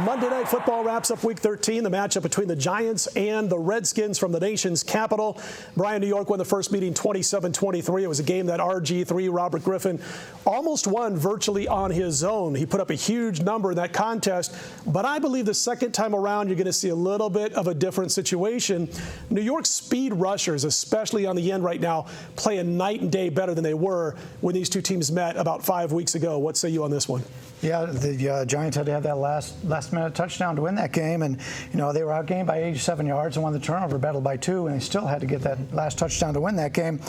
Monday Night Football wraps up Week 13, the matchup between the Giants and the Redskins from the nation's capital. Bryan, New York won the first meeting 27-23. It was a game that RG3, Robert Griffin, almost won virtually on his own. He put up a huge number in that contest, but I believe the second time around you're going to see a little bit of a different situation. New York's speed rushers, especially on the end right now, playing night and day better than they were when these two teams met about 5 weeks ago. What say you on this one? Yeah, the Giants had to have that last-minute touchdown to win that game, and they were outgained by 87 yards and won the turnover battle by 2, and they still had to get that last touchdown to win that game.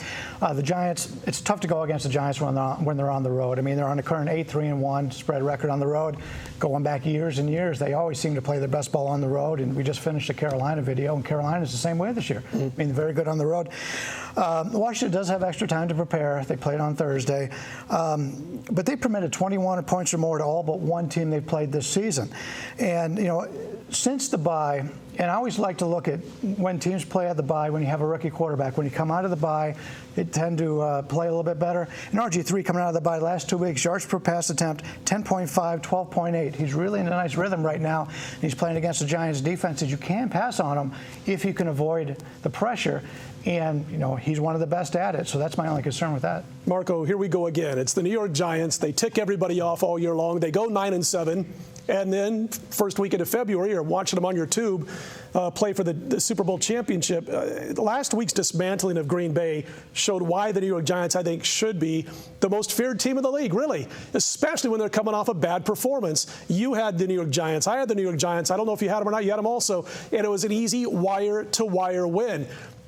The Giants, it's tough to go against the Giants when they're on the road. I mean, they're on a current 8-3-1 spread record on the road. Going back years and years, they always seem to play their best ball on the road, and we just finished a Carolina video, and Carolina's the same way this year. I mean, very good on the road. Washington does have extra time to prepare. They played on Thursday, but they permitted 21 points or more to all but one team they've played this season. And, since the bye, and I always like to look at when teams play at the bye, when you have a rookie quarterback, when you come out of the bye, they tend to play a little bit better. And RG3 coming out of the bye last 2 weeks, yards per pass attempt, 10.5, 12.8. He's really in a nice rhythm right now. And he's playing against the Giants' defenses. You can pass on him if you can avoid the pressure. And, he's one of the best at it. So that's my only concern with that. Marco, here we go again. It's the New York Giants. They tick everybody off all year long. They go 9-7. And then first weekend of February, you're watching them on your tube play for the Super Bowl championship. Last week's dismantling of Green Bay showed why the New York Giants, I think, should be the most feared team in the league, really, especially when they're coming off a bad performance. You had the New York Giants. I had the New York Giants. I don't know if you had them or not. You had them also. And it was an easy wire-to-wire win.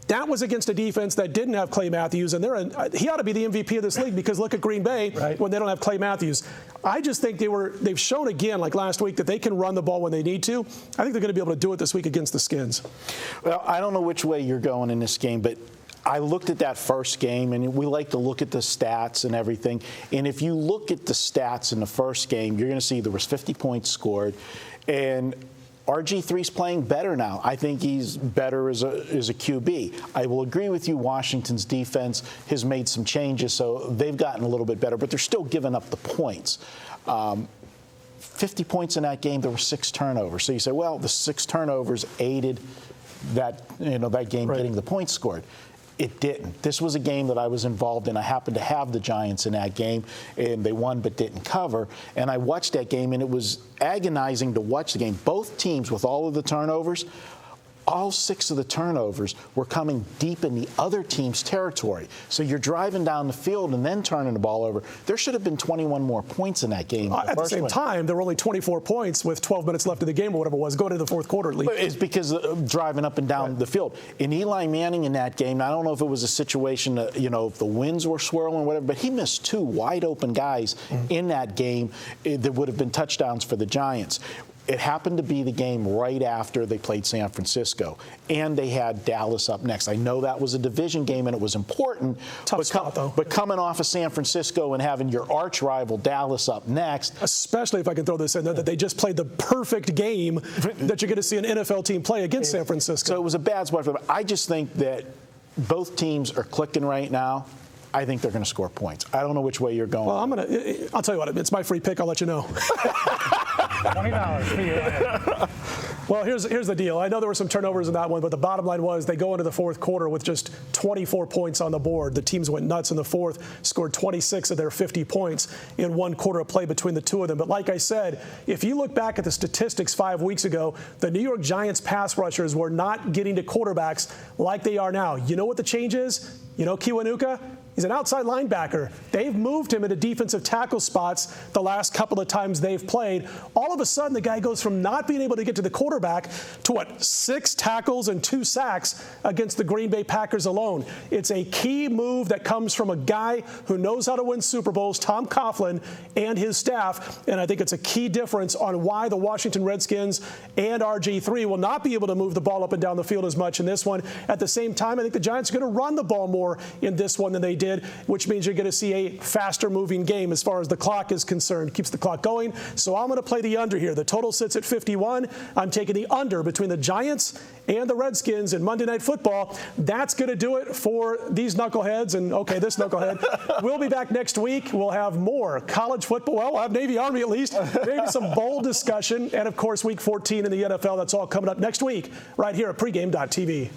That was against a defense that didn't have Clay Matthews, and he ought to be the MVP of this league because look at Green Bay when they don't have Clay Matthews. I just think they've shown again, like last week, that they can run the ball when they need to. I think they're going to be able to do it this week against the Skins. Well, I don't know which way you're going in this game, but I looked at that first game, and we like to look at the stats and everything. And if you look at the stats in the first game, you're going to see there was 50 points scored, and RG3's playing better now. I think he's better as a QB. I will agree with you, Washington's defense has made some changes, so they've gotten a little bit better, but they're still giving up the points. 50 points in that game, there were 6 turnovers. So you say, well, the 6 turnovers aided that game getting the points scored. It didn't. This was a game that I was involved in. I happened to have the Giants in that game, and they won but didn't cover. And I watched that game, and it was agonizing to watch the game. Both teams, with all of the turnovers, all 6 of the turnovers were coming deep in the other team's territory. So you're driving down the field and then turning the ball over. There should have been 21 more points in that game. At the same time, there were only 24 points with 12 minutes left in the game or whatever it was, going into the fourth quarter at least. It's because of driving up and down the field. And Eli Manning in that game, I don't know if it was a situation, if the winds were swirling or whatever, but he missed 2 wide open guys in that game that would have been touchdowns for the Giants. It happened to be the game right after they played San Francisco, and they had Dallas up next. I know that was a division game, and it was important. Tough spot, though. But coming off of San Francisco and having your arch rival Dallas up next. Especially if I can throw this in there, that they just played the perfect game that you're going to see an NFL team play against San Francisco. So it was a bad spot for them. I just think that both teams are clicking right now. I think they're going to score points. I don't know which way you're going. Well, I'll tell you what, it's my free pick. I'll let you know. $20 for you. Well, here's the deal. I know there were some turnovers in that one, but the bottom line was they go into the fourth quarter with just 24 points on the board. The teams went nuts in the fourth, scored 26 of their 50 points in one quarter of play between the two of them. But like I said, if you look back at the statistics 5 weeks ago, the New York Giants pass rushers were not getting to quarterbacks like they are now. You know what the change is? Kiwanuka? He's an outside linebacker. They've moved him into defensive tackle spots the last couple of times they've played. All of a sudden, the guy goes from not being able to get to the quarterback to 6 tackles and 2 sacks against the Green Bay Packers alone. It's a key move that comes from a guy who knows how to win Super Bowls, Tom Coughlin, and his staff. And I think it's a key difference on why the Washington Redskins and RG3 will not be able to move the ball up and down the field as much in this one. At the same time, I think the Giants are going to run the ball more in this one than they did did, which means you're going to see a faster moving game as far as the clock is concerned. Keeps the clock going. So I'm going to play the under here. The total sits at 51. I'm taking the under between the Giants and the Redskins in Monday Night Football. That's going to do it for these knuckleheads. And, okay, this knucklehead. We'll be back next week. We'll have more college football. Well, we'll have Navy Army at least. Maybe some bowl discussion. And, of course, Week 14 in the NFL. That's all coming up next week right here at pregame.tv.